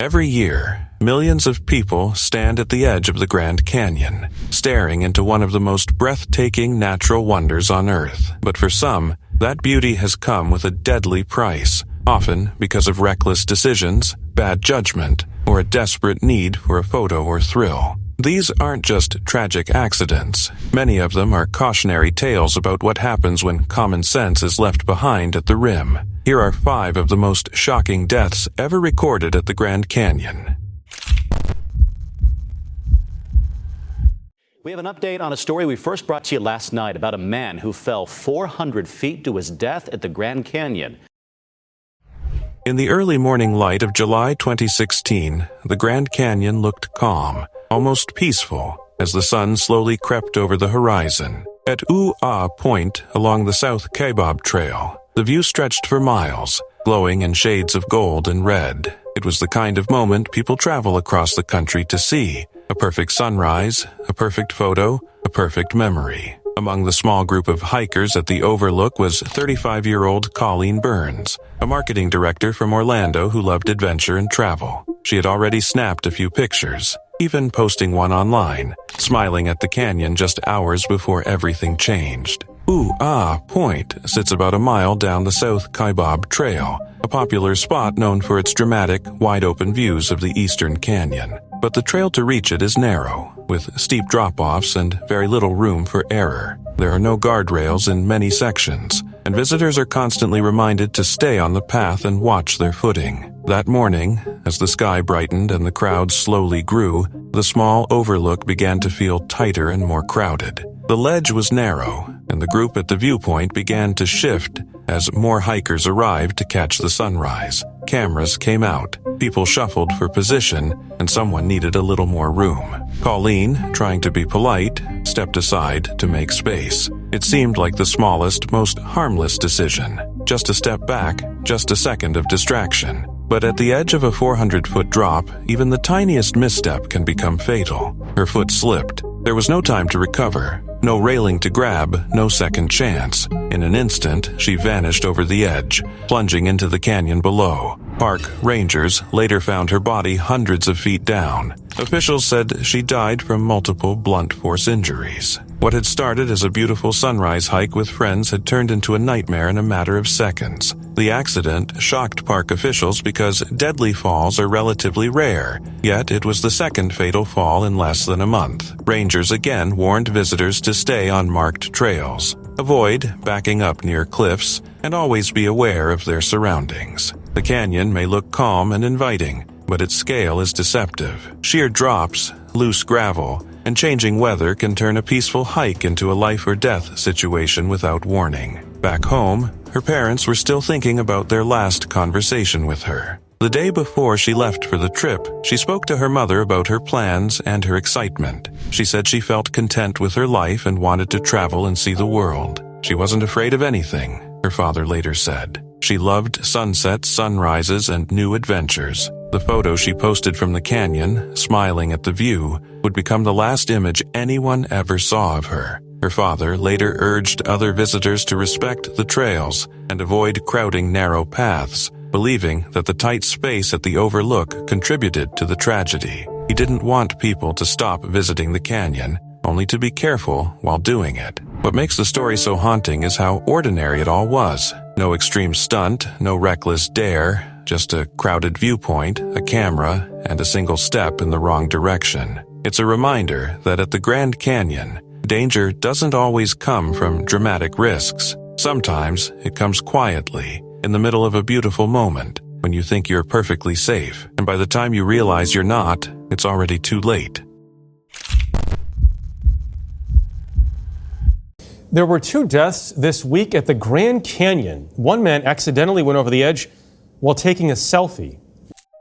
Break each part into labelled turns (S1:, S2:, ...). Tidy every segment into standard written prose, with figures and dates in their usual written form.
S1: Every year, millions of people stand at the edge of the Grand Canyon, staring into one of the most breathtaking natural wonders on Earth. But for some, that beauty has come with a deadly price, often because of reckless decisions, bad judgment, or a desperate need for a photo or thrill. These aren't just tragic accidents. Many of them are cautionary tales about what happens when common sense is left behind at the rim. Here are 5 of the most shocking deaths ever recorded at the Grand Canyon.
S2: We have an update on a story we first brought to you last night about a man who fell 400 feet to his death at the Grand Canyon.
S1: In the early morning light of July 2016, the Grand Canyon looked calm, almost peaceful, as the sun slowly crept over the horizon. At Ooh-Ah Point along the South Kaibab Trail, the view stretched for miles, glowing in shades of gold and red. It was the kind of moment people travel across the country to see. A perfect sunrise, a perfect photo, a perfect memory. Among the small group of hikers at the overlook was 35-year-old Colleen Burns, a marketing director from Orlando who loved adventure and travel. She had already snapped a few pictures, even posting one online, smiling at the canyon just hours before everything changed. Ooh-Ah Point sits about a mile down the South Kaibab Trail, a popular spot known for its dramatic, wide-open views of the Eastern Canyon. But the trail to reach it is narrow, with steep drop-offs and very little room for error. There are no guardrails in many sections, and visitors are constantly reminded to stay on the path and watch their footing. That morning, as the sky brightened and the crowd slowly grew, the small overlook began to feel tighter and more crowded. The ledge was narrow, and the group at the viewpoint began to shift as more hikers arrived to catch the sunrise. Cameras came out, people shuffled for position, and someone needed a little more room. Colleen, trying to be polite, stepped aside to make space. It seemed like the smallest, most harmless decision. Just a step back, just a second of distraction. But at the edge of a 400-foot drop, even the tiniest misstep can become fatal. Her foot slipped. There was no time to recover. No railing to grab, no second chance. In an instant, she vanished over the edge, plunging into the canyon below. Park rangers later found her body hundreds of feet down. Officials said she died from multiple blunt force injuries. What had started as a beautiful sunrise hike with friends had turned into a nightmare in a matter of seconds. The accident shocked park officials because deadly falls are relatively rare, yet it was the second fatal fall in less than a month. Rangers again warned visitors to stay on marked trails, avoid backing up near cliffs, and always be aware of their surroundings. The canyon may look calm and inviting, but its scale is deceptive. Sheer drops, loose gravel, and changing weather can turn a peaceful hike into a life-or-death situation without warning. Back home, her parents were still thinking about their last conversation with her. The day before she left for the trip, she spoke to her mother about her plans and her excitement. She said she felt content with her life and wanted to travel and see the world. She wasn't afraid of anything, her father later said. She loved sunsets, sunrises, and new adventures. The photo she posted from the canyon, smiling at the view, would become the last image anyone ever saw of her. Her father later urged other visitors to respect the trails and avoid crowding narrow paths, believing that the tight space at the overlook contributed to the tragedy. He didn't want people to stop visiting the canyon, only to be careful while doing it. What makes the story so haunting is how ordinary it all was. No extreme stunt, no reckless dare, just a crowded viewpoint, a camera, and a single step in the wrong direction. It's a reminder that at the Grand Canyon, danger doesn't always come from dramatic risks. Sometimes it comes quietly, in the middle of a beautiful moment, when you think you're perfectly safe, and by the time you realize you're not, it's already too late.
S3: There were 2 deaths this week at the Grand Canyon. One man accidentally went over the edge while taking a selfie.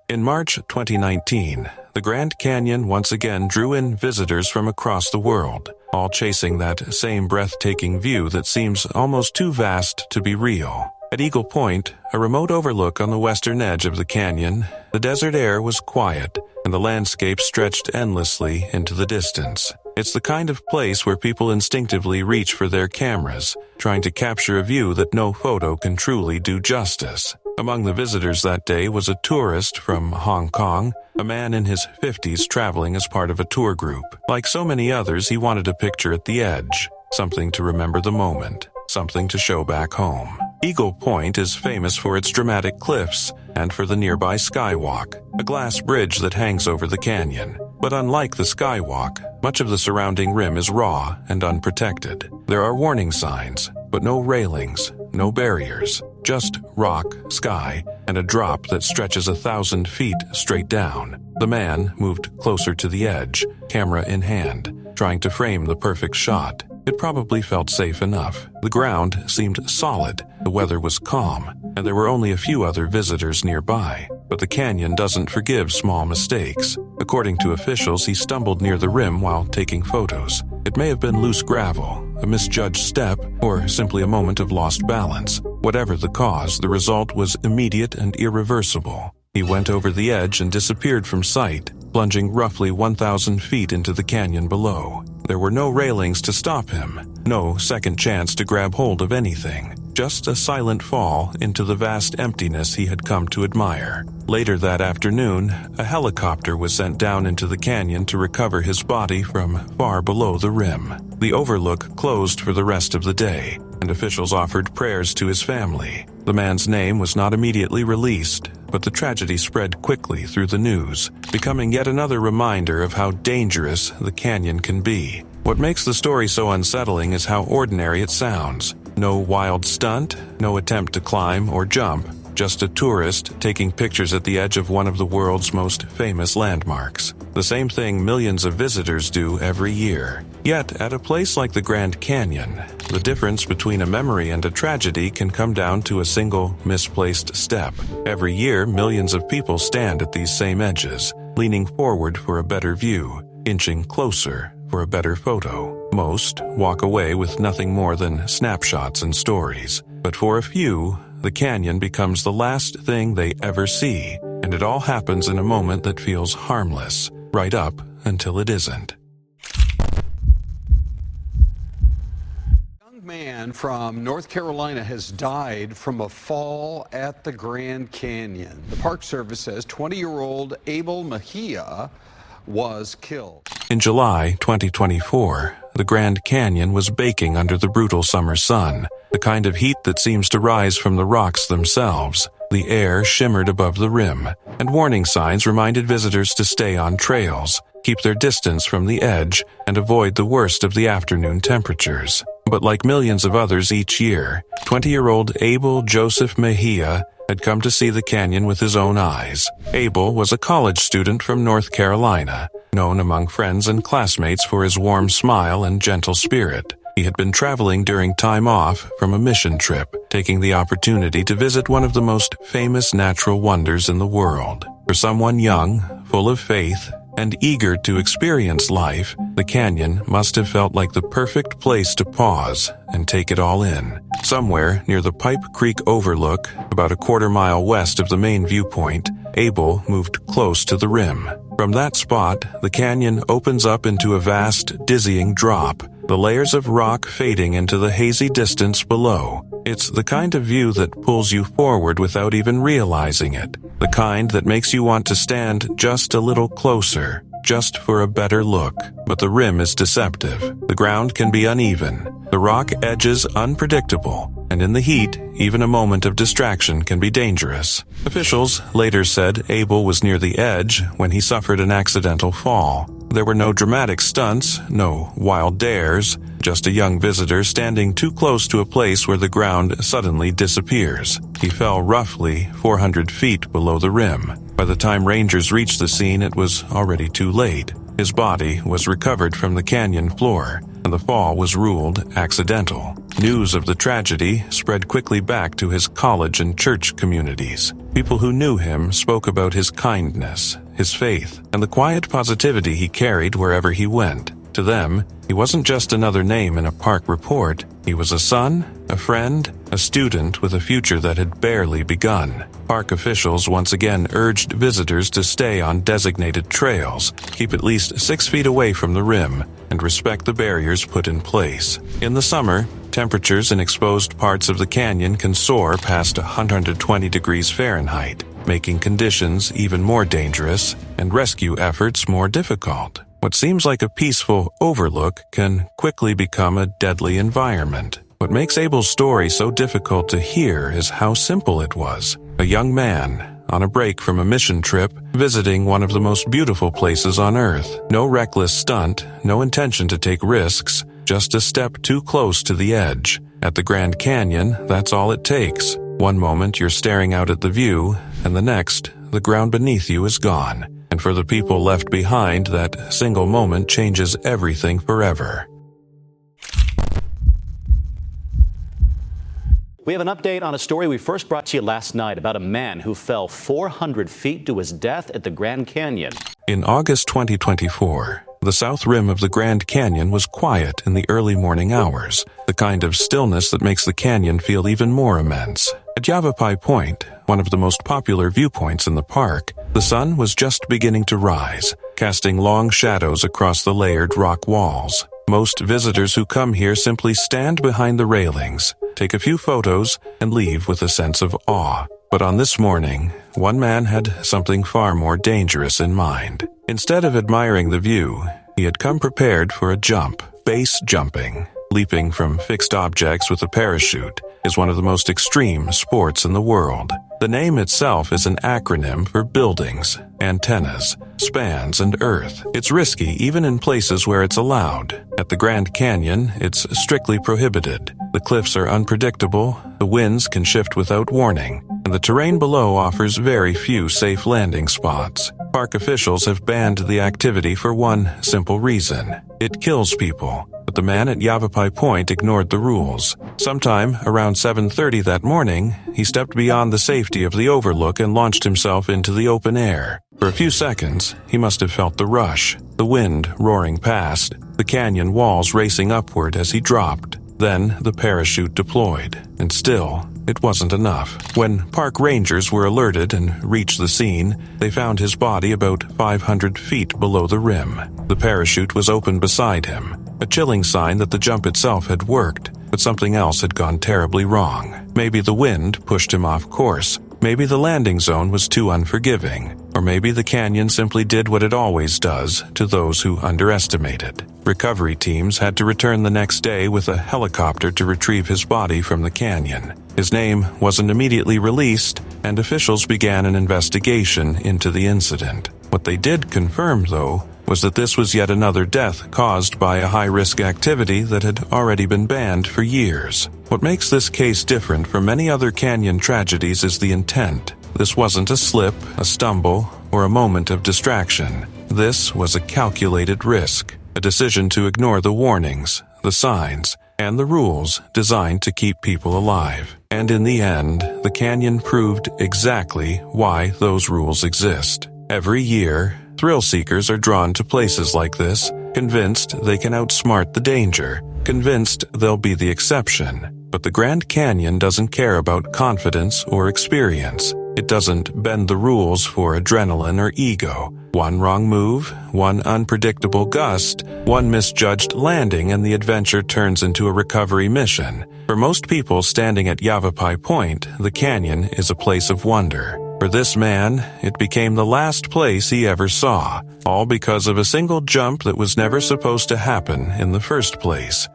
S1: In March 2019, the Grand Canyon once again drew in visitors from across the world, all chasing that same breathtaking view that seems almost too vast to be real. At Eagle Point, a remote overlook on the western edge of the canyon, the desert air was quiet, and the landscape stretched endlessly into the distance. It's the kind of place where people instinctively reach for their cameras, trying to capture a view that no photo can truly do justice. Among the visitors that day was a tourist from Hong Kong, a man in his 50s traveling as part of a tour group. Like so many others, he wanted a picture at the edge, something to remember the moment, something to show back home. Eagle Point is famous for its dramatic cliffs and for the nearby skywalk, a glass bridge that hangs over the canyon. But unlike the skywalk, much of the surrounding rim is raw and unprotected. There are warning signs, but no railings, no barriers, just rock, sky, and a drop that stretches 1,000 feet straight down. The man moved closer to the edge, camera in hand, trying to frame the perfect shot. It probably felt safe enough. The ground seemed solid, the weather was calm, and there were only a few other visitors nearby. But the canyon doesn't forgive small mistakes. According to officials, he stumbled near the rim while taking photos. It may have been loose gravel, a misjudged step, or simply a moment of lost balance. Whatever the cause, the result was immediate and irreversible. He went over the edge and disappeared from sight, plunging roughly 1,000 feet into the canyon below. There were no railings to stop him, no second chance to grab hold of anything, just a silent fall into the vast emptiness he had come to admire. Later that afternoon, a helicopter was sent down into the canyon to recover his body from far below the rim. The overlook closed for the rest of the day, and officials offered prayers to his family. The man's name was not immediately released, but the tragedy spread quickly through the news, becoming yet another reminder of how dangerous the canyon can be. What makes the story so unsettling is how ordinary it sounds. No wild stunt, no attempt to climb or jump, just a tourist taking pictures at the edge of one of the world's most famous landmarks. The same thing millions of visitors do every year. Yet, at a place like the Grand Canyon, the difference between a memory and a tragedy can come down to a single misplaced step. Every year, millions of people stand at these same edges, leaning forward for a better view, inching closer for a better photo. Most walk away with nothing more than snapshots and stories. But for a few, the canyon becomes the last thing they ever see, and it all happens in a moment that feels harmless, right up until it isn't.
S4: A young man from North Carolina has died from a fall at the Grand Canyon. The Park Service says 20-year-old Abel Mejia was killed.
S1: In July 2024, the Grand Canyon was baking under the brutal summer sun, the kind of heat that seems to rise from the rocks themselves. The air shimmered above the rim, and warning signs reminded visitors to stay on trails, keep their distance from the edge, and avoid the worst of the afternoon temperatures. But like millions of others each year, 20-year-old Abel Joseph Mejia had come to see the canyon with his own eyes. Abel was a college student from North Carolina, known among friends and classmates for his warm smile and gentle spirit. He had been traveling during time off from a mission trip, taking the opportunity to visit one of the most famous natural wonders in the world. For someone young, full of faith, and eager to experience life, the canyon must have felt like the perfect place to pause and take it all in. Somewhere near the Pipe Creek Overlook, about a quarter-mile west of the main viewpoint, Abel moved close to the rim. From that spot, the canyon opens up into a vast, dizzying drop, the layers of rock fading into the hazy distance below. It's the kind of view that pulls you forward without even realizing it, the kind that makes you want to stand just a little closer, just for a better look. But the rim is deceptive. The ground can be uneven, the rock edges unpredictable, and in the heat, even a moment of distraction can be dangerous. Officials later said Abel was near the edge when he suffered an accidental fall. There were no dramatic stunts, no wild dares, just a young visitor standing too close to a place where the ground suddenly disappears. He fell roughly 400 feet below the rim. By the time rangers reached the scene, it was already too late. His body was recovered from the canyon floor, and the fall was ruled accidental. News of the tragedy spread quickly back to his college and church communities. People who knew him spoke about his kindness, his faith, and the quiet positivity he carried wherever he went. To them, he wasn't just another name in a park report. He was a son, a friend, a student with a future that had barely begun. Park officials once again urged visitors to stay on designated trails, keep at least 6 feet away from the rim, and respect the barriers put in place. In the summer, Temperatures in exposed parts of the canyon can soar past 120 degrees Fahrenheit, making conditions even more dangerous and rescue efforts more difficult. What seems like a peaceful overlook can quickly become a deadly environment. What makes Abel's story so difficult to hear is how simple it was. A young man, on a break from a mission trip, visiting one of the most beautiful places on Earth. No reckless stunt, no intention to take risks, just a step too close to the edge. At the Grand Canyon, that's all it takes. One moment you're staring out at the view, and the next, the ground beneath you is gone. And for the people left behind, that single moment changes everything forever.
S2: We have an update on a story we first brought to you last night about a man who fell 400 feet to his death at the Grand Canyon.
S1: In August 2024, the south rim of the Grand Canyon was quiet in the early morning hours, the kind of stillness that makes the canyon feel even more immense. At Yavapai Point, one of the most popular viewpoints in the park, the sun was just beginning to rise, casting long shadows across the layered rock walls. Most visitors who come here simply stand behind the railings, take a few photos, and leave with a sense of awe. But on this morning, one man had something far more dangerous in mind. Instead of admiring the view, he had come prepared for a jump. Base jumping, leaping from fixed objects with a parachute, is one of the most extreme sports in the world. The name itself is an acronym for buildings, antennas, spans, and earth. It's risky even in places where it's allowed. At the Grand Canyon, it's strictly prohibited. The cliffs are unpredictable, the winds can shift without warning, and the terrain below offers very few safe landing spots. Park officials have banned the activity for one simple reason: it kills people. But the man at Yavapai Point ignored the rules. Sometime around 7:30 that morning, he stepped beyond the safety of the overlook and launched himself into the open air. For a few seconds, he must have felt the rush, the wind roaring past, the canyon walls racing upward as he dropped. Then the parachute deployed, and still, it wasn't enough. When park rangers were alerted and reached the scene, they found his body about 500 feet below the rim. The parachute was open beside him, a chilling sign that the jump itself had worked, but something else had gone terribly wrong. Maybe the wind pushed him off course. Maybe the landing zone was too unforgiving. Or maybe the canyon simply did what it always does to those who underestimate it. Recovery teams had to return the next day with a helicopter to retrieve his body from the canyon. His name wasn't immediately released, and officials began an investigation into the incident. What they did confirm, though, was that this was yet another death caused by a high-risk activity that had already been banned for years. What makes this case different from many other canyon tragedies is the intent. This wasn't a slip, a stumble, or a moment of distraction. This was a calculated risk, a decision to ignore the warnings, the signs, and the rules designed to keep people alive. And in the end, the canyon proved exactly why those rules exist. Every year, thrill seekers are drawn to places like this, convinced they can outsmart the danger, convinced they'll be the exception. But the Grand Canyon doesn't care about confidence or experience. It doesn't bend the rules for adrenaline or ego. One wrong move, one unpredictable gust, one misjudged landing, and the adventure turns into a recovery mission. For most people standing at Yavapai Point, the canyon is a place of wonder. For this man, it became the last place he ever saw, all because of a single jump that was never supposed to happen in the first place.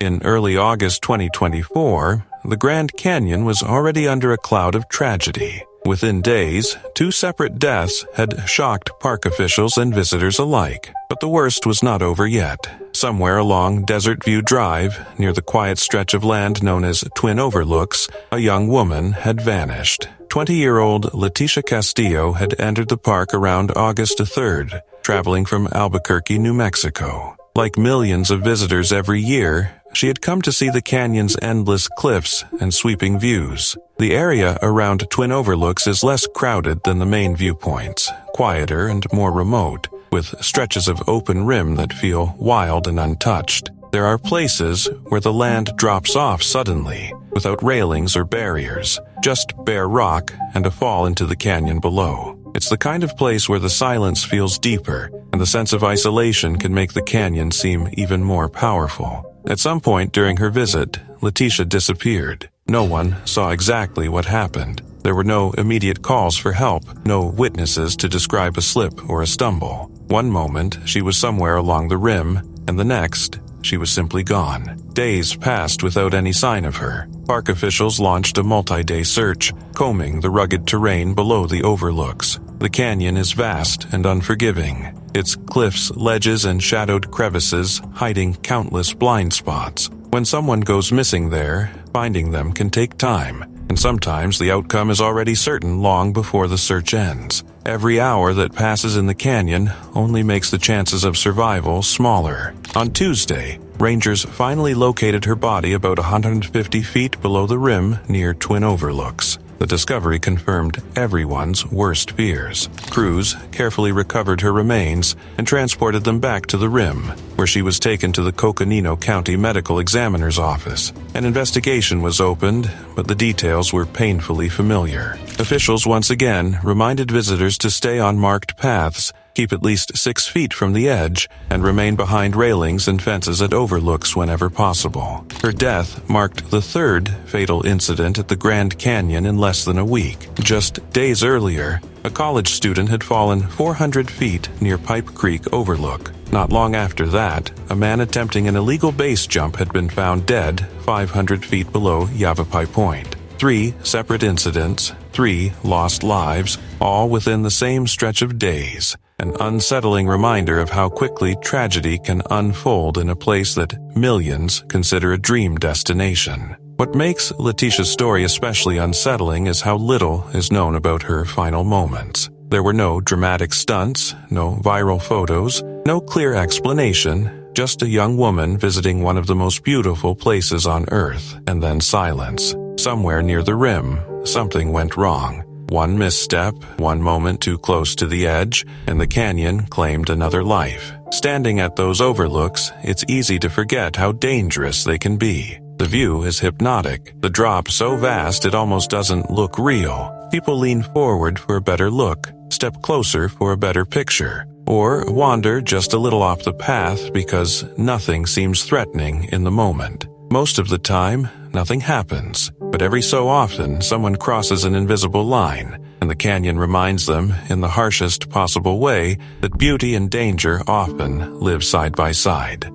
S1: In early August 2024, the Grand Canyon was already under a cloud of tragedy. Within days, 2 separate deaths had shocked park officials and visitors alike. But the worst was not over yet. Somewhere along Desert View Drive, near the quiet stretch of land known as Twin Overlooks, a young woman had vanished. 20-year-old Leticia Castillo had entered the park around August 3rd, traveling from Albuquerque, New Mexico. Like millions of visitors every year, she had come to see the canyon's endless cliffs and sweeping views. The area around Twin Overlooks is less crowded than the main viewpoints, quieter and more remote, with stretches of open rim that feel wild and untouched. There are places where the land drops off suddenly, without railings or barriers, just bare rock and a fall into the canyon below. It's the kind of place where the silence feels deeper, and the sense of isolation can make the canyon seem even more powerful. At some point during her visit, Leticia disappeared. No one saw exactly what happened. There were no immediate calls for help, no witnesses to describe a slip or a stumble. One moment, she was somewhere along the rim, and the next, she was simply gone. Days passed without any sign of her. Park officials launched a multi-day search, combing the rugged terrain below the overlooks. The canyon is vast and unforgiving, its cliffs, ledges, and shadowed crevices hiding countless blind spots. When someone goes missing there, finding them can take time, and sometimes the outcome is already certain long before the search ends. Every hour that passes in the canyon only makes the chances of survival smaller. On Tuesday, rangers finally located her body about 150 feet below the rim near Twin Overlooks. The discovery confirmed everyone's worst fears. Crews carefully recovered her remains and transported them back to the rim, where she was taken to the Coconino County Medical Examiner's office. An investigation was opened, but the details were painfully familiar. Officials once again reminded visitors to stay on marked paths, keep at least 6 feet from the edge, and remain behind railings and fences at overlooks whenever possible. Her death marked the third fatal incident at the Grand Canyon in less than a week. Just days earlier, a college student had fallen 400 feet near Pipe Creek Overlook. Not long after that, a man attempting an illegal base jump had been found dead 500 feet below Yavapai Point. 3 separate incidents, 3 lost lives, all within the same stretch of days. An unsettling reminder of how quickly tragedy can unfold in a place that millions consider a dream destination. What makes Leticia's story especially unsettling is how little is known about her final moments. There were no dramatic stunts, no viral photos, no clear explanation, just a young woman visiting one of the most beautiful places on Earth, and then silence. Somewhere near the rim, something went wrong. One misstep, one moment too close to the edge, and the canyon claimed another life. Standing at those overlooks, it's easy to forget how dangerous they can be. The view is hypnotic, the drop so vast it almost doesn't look real. People lean forward for a better look, step closer for a better picture, or wander just a little off the path because nothing seems threatening in the moment. Most of the time, nothing happens, but every so often someone crosses an invisible line, and the canyon reminds them, in the harshest possible way, that beauty and danger often live side by side.